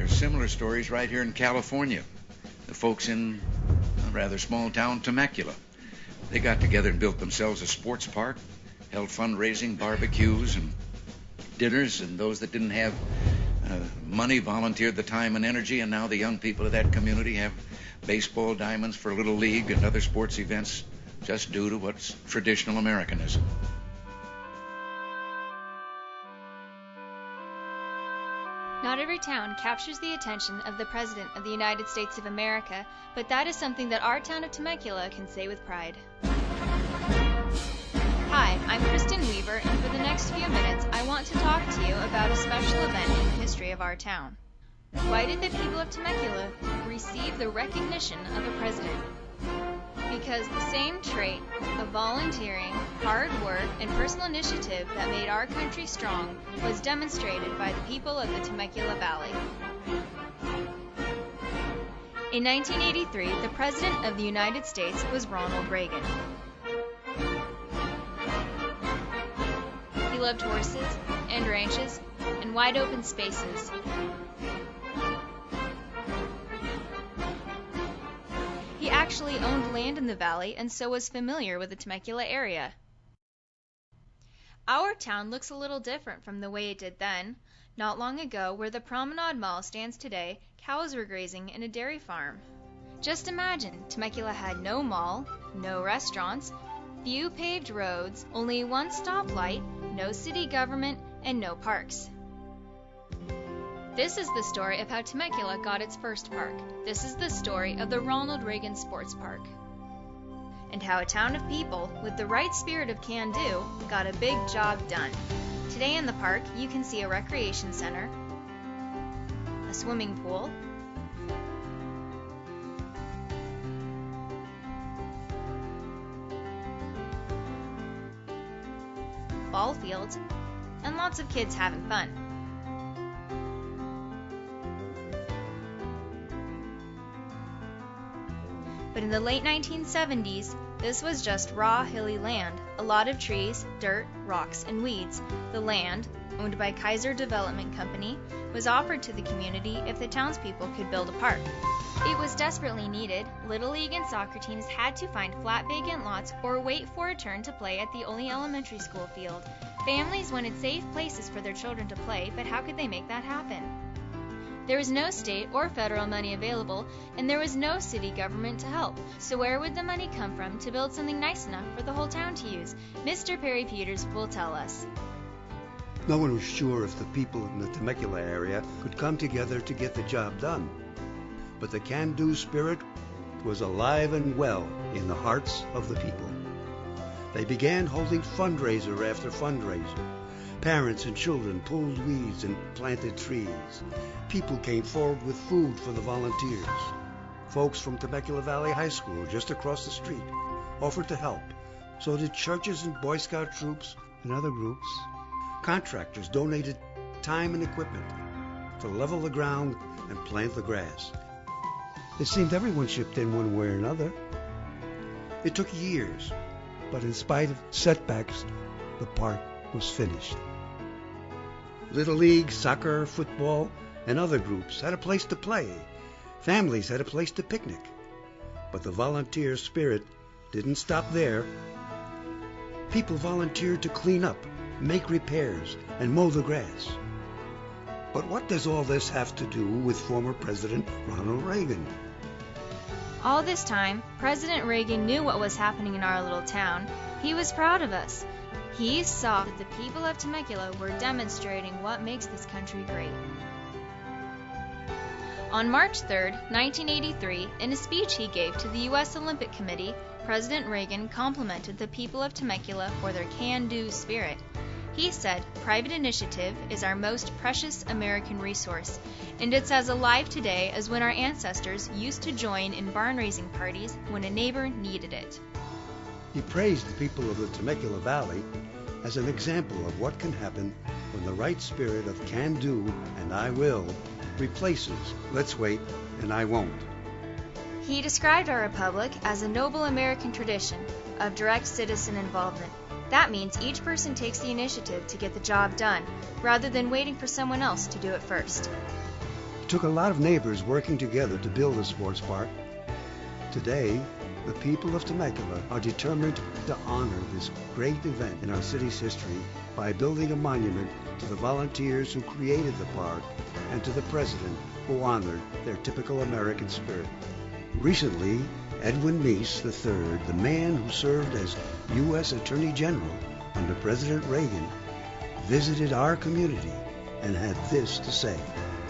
There's similar stories right here in California. The folks in a rather small town, Temecula. They got together and built themselves a sports park, held fundraising, barbecues, and dinners, and those that didn't have money volunteered the time and energy, and now the young people of that community have baseball diamonds for Little League and other sports events just due to what's traditional Americanism. Not every town captures the attention of the President of the United States of America, but that is something that our town of Temecula can say with pride. Hi, I'm Kristen Weaver, and for the next few minutes, I want to talk to you about a special event in the history of our town. Why did the people of Temecula receive the recognition of a president? Because the same trait of volunteering, hard work, and personal initiative that made our country strong was demonstrated by the people of the Temecula Valley. In 1983, the President of the United States was Ronald Reagan. He loved horses and ranches and wide open spaces. He actually owned land in the valley and so was familiar with the Temecula area. Our town looks a little different from the way it did then. Not long ago, where the Promenade Mall stands today, cows were grazing in a dairy farm. Just imagine, Temecula had no mall, no restaurants, few paved roads, only one stoplight, no city government, and no parks. This is the story of how Temecula got its first park. This is the story of the Ronald Reagan Sports Park. And how a town of people, with the right spirit of can-do, got a big job done. Today in the park, you can see a recreation center, a swimming pool, ball fields, and lots of kids having fun. But in the late 1970s, this was just raw, hilly land, a lot of trees, dirt, rocks, and weeds. The land, owned by Kaiser Development Company, was offered to the community if the townspeople could build a park. It was desperately needed. Little League and soccer teams had to find flat vacant lots or wait for a turn to play at the only elementary school field. Families wanted safe places for their children to play, but how could they make that happen? There was no state or federal money available, and there was no city government to help. So where would the money come from to build something nice enough for the whole town to use? Mr. Perry Peters will tell us. No one was sure if the people in the Temecula area could come together to get the job done. But the can-do spirit was alive and well in the hearts of the people. They began holding fundraiser after fundraiser. Parents and children pulled weeds and planted trees. People came forward with food for the volunteers. Folks from Temecula Valley High School, just across the street, offered to help. So did churches and Boy Scout troops and other groups. Contractors donated time and equipment to level the ground and plant the grass. It seemed everyone chipped in one way or another. It took years, but in spite of setbacks, the park was finished. Little League, soccer, football, and other groups had a place to play. Families had a place to picnic. But the volunteer spirit didn't stop there. People volunteered to clean up, make repairs, and mow the grass. But what does all this have to do with former President Ronald Reagan? All this time, President Reagan knew what was happening in our little town. He was proud of us. He saw that the people of Temecula were demonstrating what makes this country great. On March 3, 1983, in a speech he gave to the U.S. Olympic Committee, President Reagan complimented the people of Temecula for their can-do spirit. He said, "Private initiative is our most precious American resource, and it's as alive today as when our ancestors used to join in barn-raising parties when a neighbor needed it." He praised the people of the Temecula Valley as an example of what can happen when the right spirit of can-do and I will replaces let's wait and I won't. He described our republic as a noble American tradition of direct citizen involvement. That means each person takes the initiative to get the job done, rather than waiting for someone else to do it first. took a lot of neighbors working together to build a sports park. Today, the people of Temecula are determined to honor this great event in our city's history by building a monument to the volunteers who created the park and to the president who honored their typical American spirit. Recently, Edwin Meese III, the man who served as U.S. Attorney General under President Reagan, visited our community and had this to say.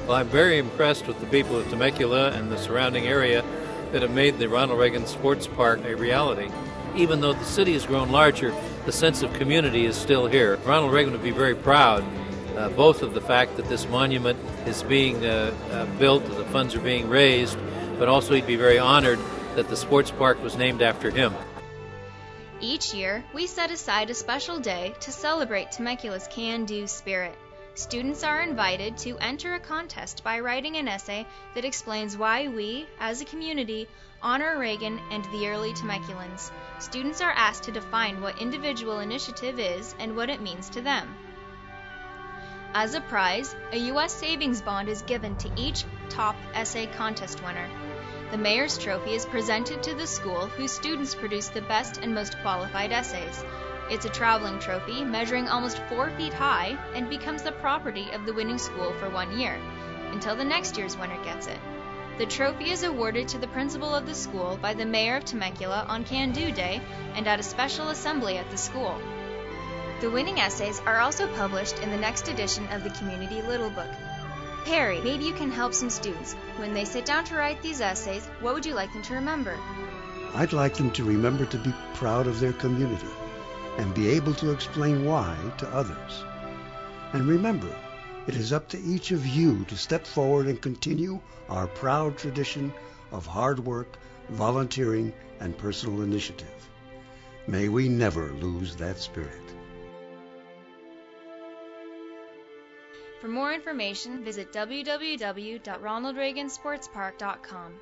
Well, I'm very impressed with the people of Temecula and the surrounding area that have made the Ronald Reagan Sports Park a reality. Even though the city has grown larger, the sense of community is still here. Ronald Reagan would be very proud, both of the fact that this monument is being built, that the funds are being raised, but also he'd be very honored that the sports park was named after him. Each year, we set aside a special day to celebrate Temecula's can-do spirit. Students are invited to enter a contest by writing an essay that explains why we, as a community, honor Reagan and the early Temeculans. Students are asked to define what individual initiative is and what it means to them. As a prize, a U.S. savings bond is given to each top essay contest winner. The mayor's trophy is presented to the school whose students produce the best and most qualified essays. It's a traveling trophy measuring almost 4 feet high and becomes the property of the winning school for 1 year, until the next year's winner gets it. The trophy is awarded to the principal of the school by the mayor of Temecula on Can-Do Day and at a special assembly at the school. The winning essays are also published in the next edition of the Community Little Book. Perry, maybe you can help some students. When they sit down to write these essays, what would you like them to remember? I'd like them to remember to be proud of their community and be able to explain why to others. And remember, it is up to each of you to step forward and continue our proud tradition of hard work, volunteering, and personal initiative. May we never lose that spirit. For more information, visit www.ronaldreagansportspark.com.